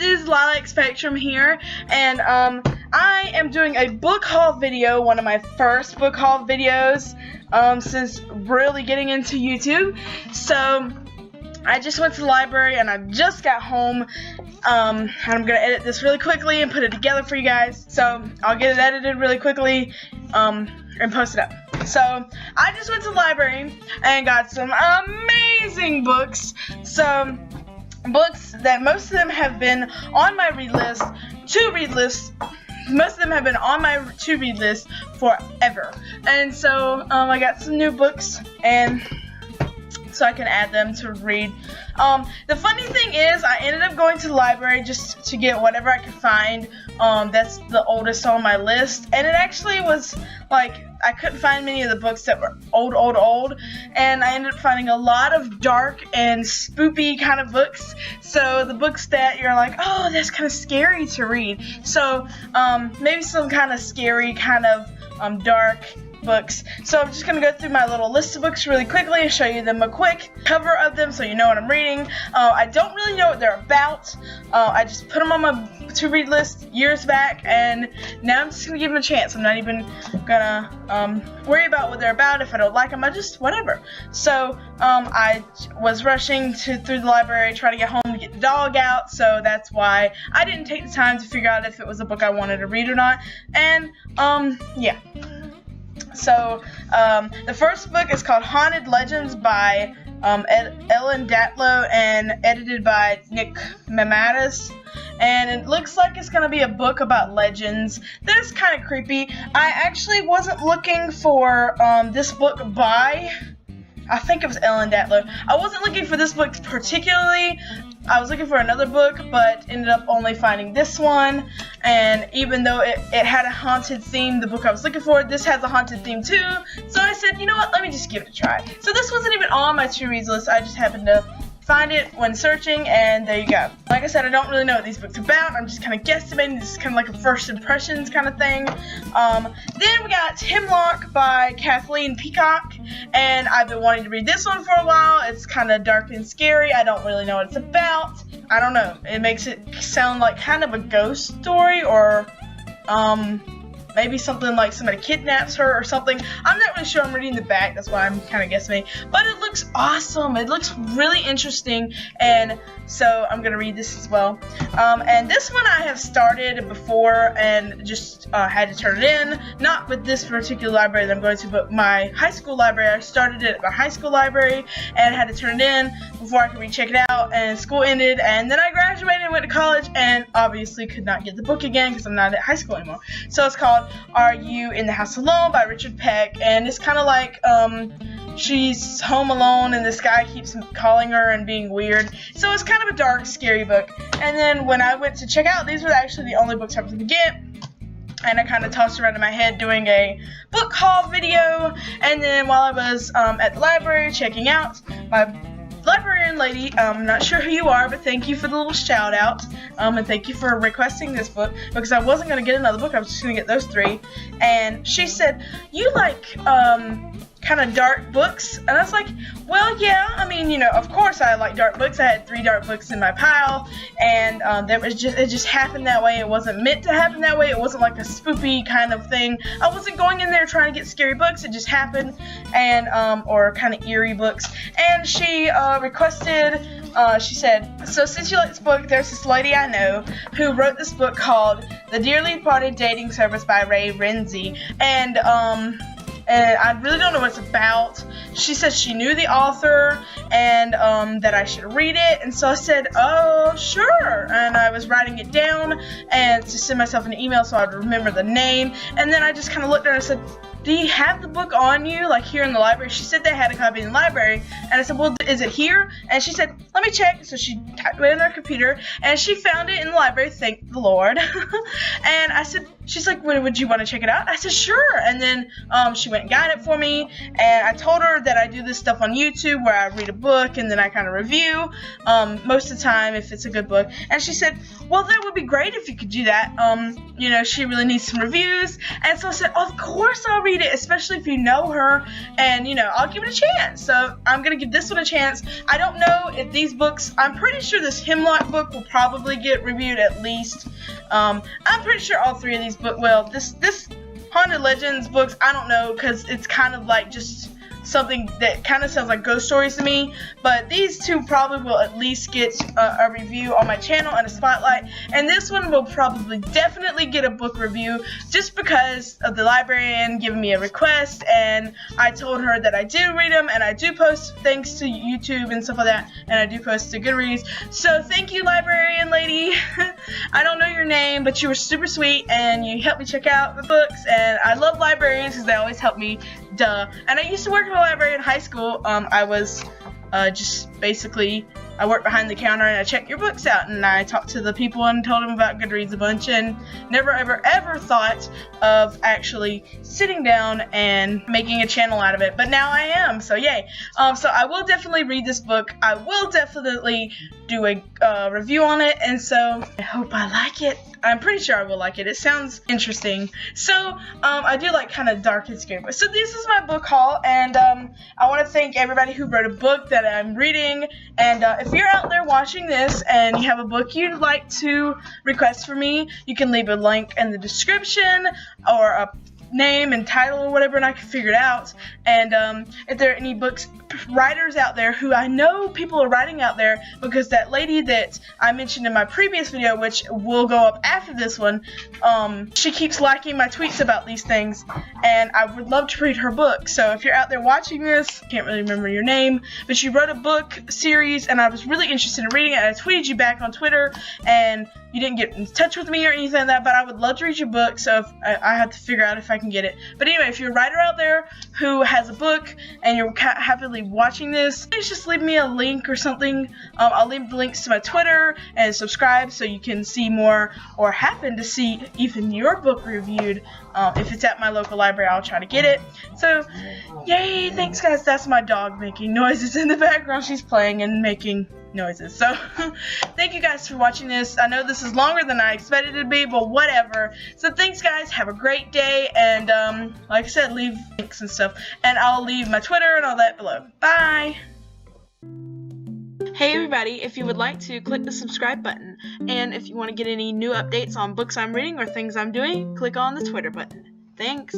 is Lilac Spectrum here, and I am doing a book haul video, one of my first book haul videos since really getting into YouTube. So I just went to the library and I just got home, and I'm gonna edit this really quickly and put it together for you guys. So I'll get it edited really quickly and post it up. So I just went to the library and got some amazing books. So books that most of them have been on my read list, most of them have been on my to-read list forever. And so I got some new books, and so I can add them to read. The funny thing is, I ended up going to the library just to get whatever I could find that's the oldest on my list, and it actually was like I couldn't find many of the books that were old, and I ended up finding a lot of dark and spoopy kind of books. So the books that you're like, oh, that's kind of scary to read. So maybe some kind of scary, kind of dark books. So I'm just going to go through my little list of books really quickly and show you them a quick cover of them so you know what I'm reading. I don't really know what they're about. I just put them on my to-read list years back, and now I'm just going to give them a chance. I'm not even going to worry about what they're about. If I don't like them, I just whatever. So I was rushing through the library trying to get home to get the dog out, so that's why I didn't take the time to figure out if it was a book I wanted to read or not. And yeah. So, the first book is called Haunted Legends by Ellen Datlow and edited by Nick Mamadas. And it looks like it's going to be a book about legends. That's kind of creepy. I actually wasn't looking for this book by, I think it was Ellen Datlow. I wasn't looking for this book particularly. I was looking for another book, but ended up only finding this one. And even though it had a haunted theme, the book I was looking for, this has a haunted theme too. So I said, you know what, let me just give it a try. So this wasn't even on my to-reads list. I just happened to find it when searching, and there you go. Like I said, I don't really know what these books are about. I'm just kind of guesstimating. This is kind of like a first impressions kind of thing. Then we got Hemlock by Kathleen Peacock, and I've been wanting to read this one for a while. It's kind of dark and scary. I don't really know what it's about. I don't know. It makes it sound like kind of a ghost story, or maybe something like somebody kidnaps her or something. I'm not really sure. I'm reading the back. That's why I'm kind of guessing. But it looks awesome. It looks really interesting. And so I'm going to read this as well. And this one I have started before and just had to turn it in. Not with this particular library that I'm going to, but my high school library. I started it at my high school library and had to turn it in before I could recheck it out. And school ended. And then I graduated and went to college and obviously could not get the book again because I'm not at high school anymore. So it's called Are You in the House Alone by Richard Peck, and it's kind of like she's home alone and this guy keeps calling her and being weird. So it's kind of a dark, scary book. And then when I went to check out, these were actually the only books I was going to get. And I kind of tossed around in my head doing a book haul video. And then while I was at the library checking out, my librarian lady, I'm not sure who you are, but thank you for the little shout out, and thank you for requesting this book, because I wasn't going to get another book, I was just going to get those three. And she said, you like kind of dark books? And I was like, well, yeah, I mean, you know, of course I like dark books. I had 3 dark books in my it just happened that way. It wasn't meant to happen that way. It wasn't like a spoopy kind of thing. I wasn't going in there trying to get scary books. It just happened, and or kind of eerie books. And she requested, she said, so since you like this book, there's this lady I know who wrote this book called The Dearly Departed Dating Service by Ray Renzi, and I really don't know what it's about. She said she knew the author and that I should read it, and so I said, oh, sure. And I was writing it down and to send myself an email so I'd remember the name. And then I just kind of looked at her and I said, do you have the book on you, like here in the library? She said they had a copy in the library, and I said, well, is it here? And she said, let me check. So she typed it in her computer, and she found it in the library, thank the Lord. And I said, she's like, would you want to check it out? I said, sure. And then she went and got it for me, and I told her that I do this stuff on YouTube where I read a book and then I kind of review most of the time if it's a good book. And she said, well, that would be great if you could do that. You know, she really needs some reviews. And so I said, of course I'll read it, especially if you know her, and, you know, I'll give it a chance. So I'm going to give this one a chance. I don't know if these books, I'm pretty sure this Hemlock book will probably get reviewed at least. I'm pretty sure all three of these books will. This Haunted Legends books, I don't know, because it's kind of like just something that kind of sounds like ghost stories to me, but these two probably will at least get a review on my channel and a spotlight, and this one will probably definitely get a book review just because of the librarian giving me a request, and I told her that I do read them, and I do post thanks to YouTube and stuff like that, and I do post to Goodreads. So thank you, librarian lady. I don't know your name, but you were super sweet, and you helped me check out the books, and I love librarians because they always help me. Duh. And I used to work in a library in high school. I was just basically, I worked behind the counter and I checked your books out, and I talked to the people and told them about Goodreads a bunch, and never ever thought of actually sitting down and making a channel out of it, but now I am, so yay. So I will definitely read this book. I will definitely do a review on it, and so I hope I like it. I'm pretty sure I will like it. It sounds interesting. So, I do like kind of dark and scary books. So this is my book haul, and I want to thank everybody who wrote a book that I'm reading. And if you're out there watching this and you have a book you'd like to request for me, you can leave a link in the description or a name and title or whatever, and I can figure it out. And if there are any writers out there who I know people are writing out there, because that lady that I mentioned in my previous video, which will go up after this one, she keeps liking my tweets about these things, and I would love to read her book. So if you're out there watching this, can't really remember your name, but she wrote a book series and I was really interested in reading it, and I tweeted you back on Twitter, and you didn't get in touch with me or anything like that, but I would love to read your book, so if, I have to figure out if I can get it. But anyway, if you're a writer out there who has a book and you're happily watching this, please just leave me a link or something. I'll leave the links to my Twitter and subscribe so you can see more, or happen to see even your book reviewed. If it's at my local library, I'll try to get it. So, yay, thanks guys. That's my dog making noises in the background. She's playing and making noises. So thank you guys for watching this. I know this is longer than I expected it to be, but whatever. So thanks guys, have a great day, and like I said, leave links and stuff, and I'll leave my Twitter and all that below. Bye. Hey everybody, if you would like to, click the subscribe button, and if you want to get any new updates on books I'm reading or things I'm doing, click on the Twitter button. Thanks.